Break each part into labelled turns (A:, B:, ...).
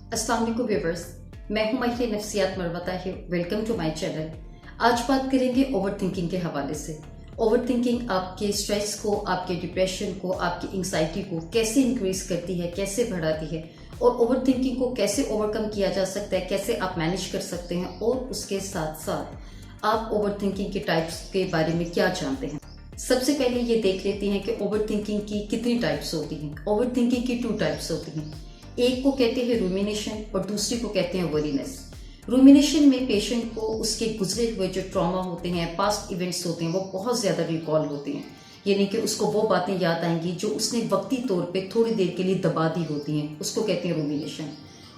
A: अस्सलाम वालेकुम व्यूअर्स, मैं हूं माहिर नफ्सियात Marwa Tahir. Welcome to my channel. आज बात करेंगे ओवर थिंकिंग के हवाले से। ओवर थिंकिंग आपके स्ट्रेस को, आपके डिप्रेशन को, आपकी एंग्जाइटी को कैसे इंक्रीज करती है, कैसे बढ़ाती है, और ओवर थिंकिंग को कैसे ओवरकम किया जा सकता है, कैसे आप मैनेज कर सकते हैं, और उसके साथ साथ आप ओवर थिंकिंग के टाइप्स के बारे में क्या जानते हैं। सबसे पहले ये देख लेते हैं कि ओवर थिंकिंग की कितनी टाइप्स होती हैं। ओवर थिंकिंग की 2 टाइप्स होती हैं। एक को कहते हैं रूमिनेशन और दूसरी को कहते हैं वरीनेस। रूमिनेशन में पेशेंट को उसके गुजरे हुए जो ट्रॉमा होते हैं, पास्ट इवेंट्स होते हैं, वो बहुत ज़्यादा रिकॉल होते हैं, यानी कि उसको वो बातें याद आएंगी जो उसने वक्ती तौर पे थोड़ी देर के लिए दबा दी होती हैं, उसको कहते हैं रूमिनेशन।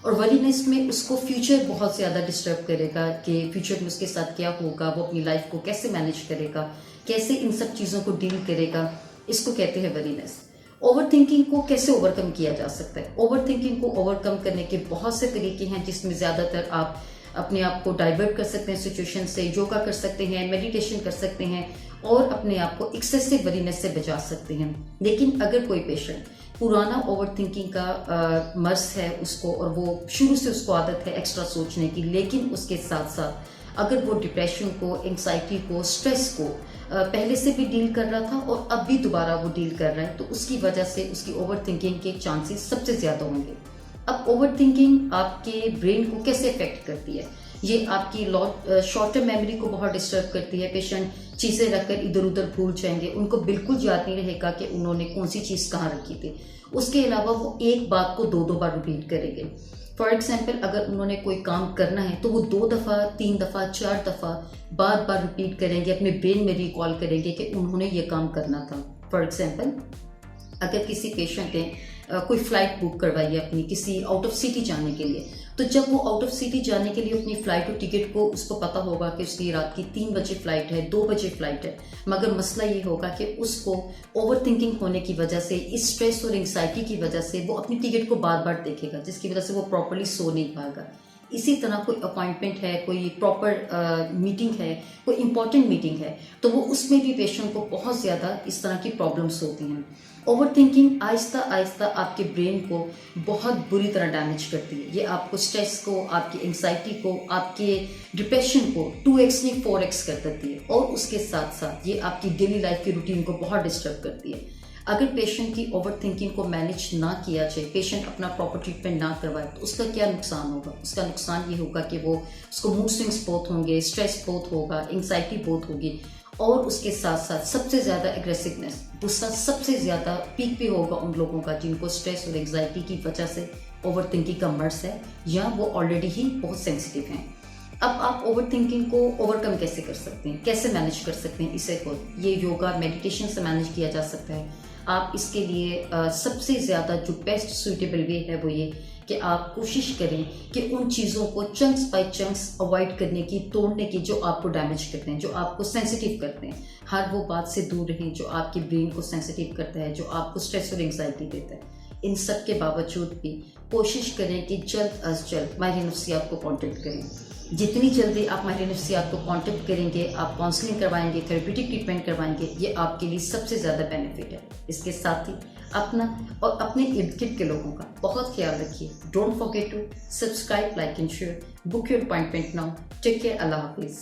A: और वरीनेस में उसको फ्यूचर बहुत ज़्यादा डिस्टर्ब करेगा कि फ्यूचर में उसके साथ क्या होगा, वो अपनी लाइफ को कैसे मैनेज करेगा, कैसे इन सब चीज़ों को डील करेगा, इसको कहते हैं वरीनेस। ओवर थिंकिंग को कैसे ओवरकम किया जा सकता है? ओवर थिंकिंग को ओवरकम करने के बहुत से तरीके हैं, जिसमें ज़्यादातर आप अपने आप को डाइवर्ट कर सकते हैं सिचुएशन से, योगा कर सकते हैं, मेडिटेशन कर सकते हैं, और अपने आप को एक्सेसिव वरीनेस से बचा सकते हैं। लेकिन अगर कोई पेशेंट पुराना ओवर थिंकिंग का मर्ज है उसको, और वो शुरू से उसको आदत है एक्स्ट्रा सोचने की, लेकिन उसके साथ साथ अगर वो डिप्रेशन को, एंग्जाइटी को, स्ट्रेस को पहले से भी डील कर रहा था और अब भी दोबारा वो डील कर रहा है, तो उसकी वजह से उसकी ओवर थिंकिंग के चांसेस सबसे ज़्यादा होंगे। अब ओवर थिंकिंग आपके ब्रेन को कैसे अफेक्ट करती है? ये आपकी शॉर्ट टर्म मेमोरी को बहुत डिस्टर्ब करती है। पेशेंट चीज़ें रखकर इधर उधर भूल जाएंगे, उनको बिल्कुल याद नहीं रहेगा कि उन्होंने कौन सी चीज़ कहाँ रखी थी। उसके अलावा वो एक बात को 2-2 बार रिपीट करेंगे। फॉर एग्जाम्पल, अगर उन्होंने कोई काम करना है तो वो 2 दफ़ा, 3 दफ़ा, 4 दफ़ा बार बार रिपीट करेंगे, अपने ब्रेन में रिकॉल करेंगे कि उन्होंने ये काम करना था। फॉर एग्जाम्पल, अगर किसी पेशेंट ने कोई फ्लाइट बुक करवाई है अपनी किसी आउट ऑफ सिटी जाने के लिए, तो जब वो आउट ऑफ सिटी जाने के लिए अपनी फ्लाइट और टिकट को, उसको पता होगा कि उसकी रात की 3 बजे फ्लाइट है, 2 बजे फ्लाइट है, मगर मसला ये होगा कि उसको ओवर थिंकिंग होने की वजह से, इस स्ट्रेस और एंग्जाइटी की वजह से वो अपनी टिकट को बार बार देखेगा, जिसकी वजह से वो प्रॉपरली सो नहीं पाएगा। इसी तरह कोई अपॉइंटमेंट है, कोई प्रॉपर मीटिंग है, कोई इंपॉर्टेंट मीटिंग है, तो वो उसमें भी पेशेंट को बहुत ज़्यादा इस तरह की प्रॉब्लम्स होती हैं। ओवर थिंकिंग आहिस्ता आहिस्ता आपके ब्रेन को बहुत बुरी तरह डैमेज करती है। ये आपको स्ट्रेस को, आपकी एंग्जाइटी को, आपके डिप्रेशन को 2x नहीं 4x कर देती है, और उसके साथ साथ ये आपकी डेली लाइफ की रूटीन को बहुत डिस्टर्ब करती है। अगर पेशेंट की ओवर थिंकिंग को मैनेज ना किया जाए, पेशेंट अपना प्रॉपर ट्रीटमेंट ना करवाए, तो उसका क्या नुकसान होगा? उसका नुकसान ये होगा कि उसको मूड स्विंग्स बहुत होंगे, स्ट्रेस बहुत होगा, एंग्जाइटी बहुत होगी, और उसके साथ साथ सबसे ज़्यादा एग्रेसिवनेस, गुस्सा सबसे ज़्यादा पीक पे होगा उन लोगों का जिनको स्ट्रेस और एंग्जाइटी की वजह से ओवर थिंकिंग का मर्ज है, या वो ऑलरेडी ही बहुत सेंसिटिव हैं। अब आप ओवर थिंकिंग को ओवरकम कैसे कर सकते हैं, कैसे मैनेज कर सकते हैं? इसे को ये योगा, मेडिटेशन से मैनेज किया जा सकता है। आप इसके लिए सबसे ज़्यादा जो बेस्ट सूटेबल वे है वो ये कि आप कोशिश करें कि उन चीज़ों को चंक्स बाय चंक्स अवॉइड करने की, तोड़ने की, जो आपको डैमेज करते हैं, जो आपको सेंसिटिव करते हैं। हर वो बात से दूर रहें जो आपके ब्रेन को सेंसिटिव करता है, जो आपको स्ट्रेस और एंग्जाइटी देता है। इन सब के बावजूद भी कोशिश करें कि जल्द अज जल्द माहिर नफ्सियात को कॉन्टेक्ट करें। जितनी जल्दी आप माहिर नफ्सियात को कांटेक्ट करेंगे, आप काउंसलिंग करवाएंगे, थेरेप्यूटिक ट्रीटमेंट करवाएंगे, ये आपके लिए सबसे ज़्यादा बेनिफिट है। इसके साथ ही अपना और अपने इर्द गिर्द के लोगों का बहुत ख्याल रखिए। Don't forget to subscribe, like and share. Book your appointment now. Take care. अल्लाह हाफिज़।